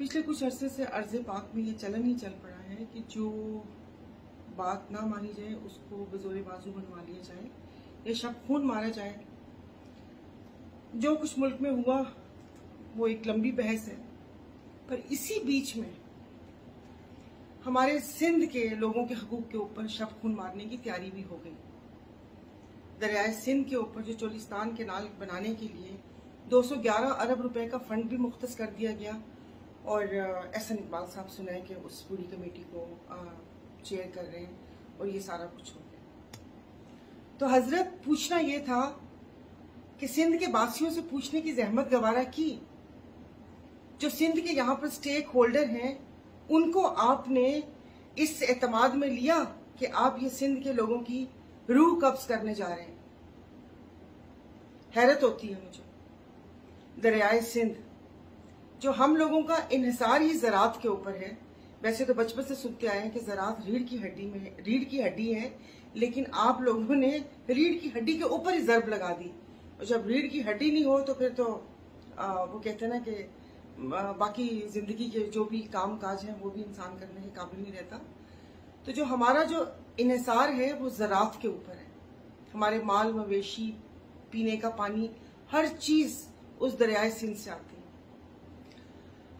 पिछले कुछ अरसे से अर्ज़े पाक में ये चलन ही चल पड़ा है कि जो बात ना मानी जाए उसको बज़ोरे बाजू बनवा लिया जाए या शब खून मारा जाए। जो कुछ मुल्क में हुआ वो एक लंबी बहस है, पर इसी बीच में हमारे सिंध के लोगों के हकूक के ऊपर शब खून मारने की तैयारी भी हो गई। दरियाए सिंध के ऊपर जो चोलिस्तान केनाल बनाने के लिए 211 अरब रुपए का फंड भी मुख्तस कर दिया गया और एहसन इकबाल साहब सुना है कि उस पूरी कमेटी को चेयर कर रहे हैं और ये सारा कुछ हो गया। तो हजरत पूछना ये था कि सिंध के बासियों से पूछने की जहमत गवारा की, जो सिंध के यहाँ पर स्टेक होल्डर हैं उनको आपने इस एतमाद में लिया कि आप ये सिंध के लोगों की रूह कब्ज करने जा रहे हैं। हैरत होती है मुझे। दरियाए सिंध जो हम लोगों का इन्हिसार ही ज़रात के ऊपर है। वैसे तो बचपन से सुनते आए हैं कि ज़रात रीढ़ की हड्डी है, लेकिन आप लोगों ने रीढ़ की हड्डी के ऊपर ही ज़रब लगा दी। और जब रीढ़ की हड्डी नहीं हो तो फिर तो वो कहते हैं ना कि बाकी जिंदगी के जो भी काम काज है वो भी इंसान करने के काबिल नहीं रहता। तो जो हमारा जो इन्हिसार है वो ज़रात के ऊपर है। हमारे माल मवेशी, पीने का पानी, हर चीज उस दरियाए सिंध से आती है।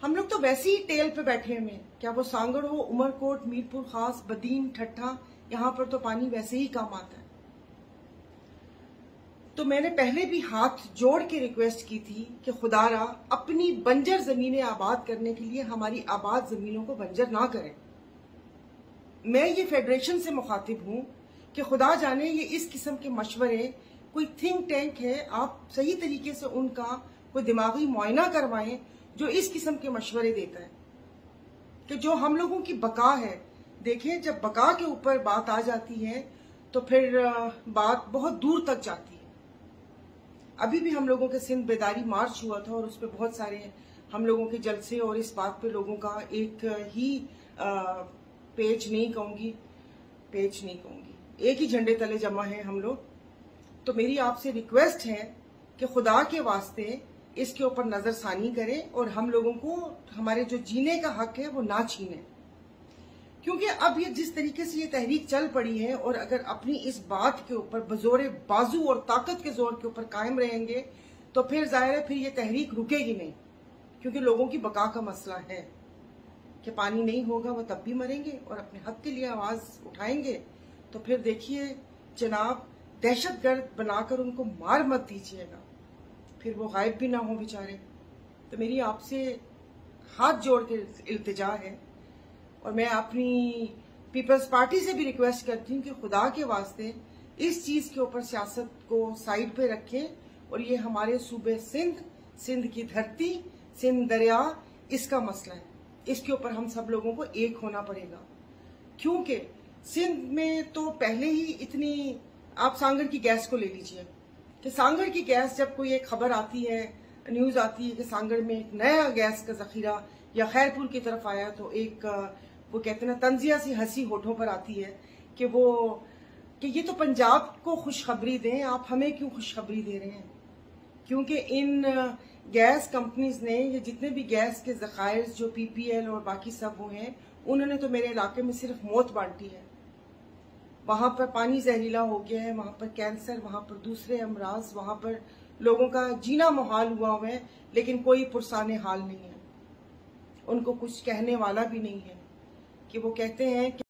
हम लोग तो वैसे ही टेल पे बैठे हुए, क्या वो सांगड़ हो, उमरकोट, मीरपुर खास, बदीन, ठट्ठा, यहां पर तो पानी वैसे ही काम आता है। तो मैंने पहले भी हाथ जोड़ के रिक्वेस्ट की थी कि खुदारा अपनी बंजर जमीनें आबाद करने के लिए हमारी आबाद जमीनों को बंजर ना करें। मैं ये फेडरेशन से मुखातिब हूं कि खुदा जाने ये इस किस्म के मशवरे, कोई थिंक टैंक है, आप सही तरीके से उनका कोई दिमागी मुआयना करवाएं जो इस किस्म के मशवरे देता है कि जो हम लोगों की बका है। देखें, जब बका के ऊपर बात आ जाती है तो फिर बात बहुत दूर तक जाती है। अभी भी हम लोगों के सिंध बेदारी मार्च हुआ था और उस पर बहुत सारे हम लोगों के जलसे और इस बात पे लोगों का एक ही पेज नहीं कहूंगी, एक ही झंडे तले जमा है हम लोग। तो मेरी आपसे रिक्वेस्ट है कि खुदा के वास्ते इसके ऊपर नजरसानी करें और हम लोगों को हमारे जो जीने का हक है वो ना छीने। क्योंकि अब ये जिस तरीके से ये तहरीक चल पड़ी है और अगर अपनी इस बात के ऊपर बजोरे बाजू और ताकत के जोर के ऊपर कायम रहेंगे तो फिर जाहिर है फिर ये तहरीक रुकेगी नहीं। क्योंकि लोगों की बका का मसला है कि पानी नहीं होगा वो तब भी मरेंगे और अपने हक के लिए आवाज उठाएंगे। तो फिर देखिए जनाब, दहशतगर्द बनाकर उनको मार मत दीजिएगा, फिर वो गायब भी ना हो बेचारे। तो मेरी आपसे हाथ जोड़ के इल्तिजा है और मैं अपनी पीपल्स पार्टी से भी रिक्वेस्ट करती हूँ कि खुदा के वास्ते इस चीज के ऊपर सियासत को साइड पे रखें और ये हमारे सूबे सिंध की धरती, सिंध दरिया, इसका मसला है। इसके ऊपर हम सब लोगों को एक होना पड़ेगा। क्योंकि सिंध में तो पहले ही इतनी, आप सांगड़ की गैस को ले लीजिए कि सांगड़ की गैस, जब कोई एक खबर आती है, न्यूज आती है कि सांगड़ में एक नया गैस का जखीरा या खैरपुर की तरफ आया, तो एक वो कहते हैं ना तंजिया सी हंसी होठों पर आती है कि ये तो पंजाब को खुशखबरी दें, आप हमें क्यों खुशखबरी दे रहे हैं। क्योंकि इन गैस कंपनीज ने ये जितने भी गैस के जखायर जो पीपीएल और बाकी सब वो हैं, उन्होंने तो मेरे इलाके में सिर्फ मौत बांटी है। वहां पर पानी जहरीला हो गया है, वहां पर कैंसर, वहां पर दूसरे अमराज, वहां पर लोगों का जीना मुहाल हुआ है, लेकिन कोई पुरसाने हाल नहीं है। उनको कुछ कहने वाला भी नहीं है कि वो कहते हैं कि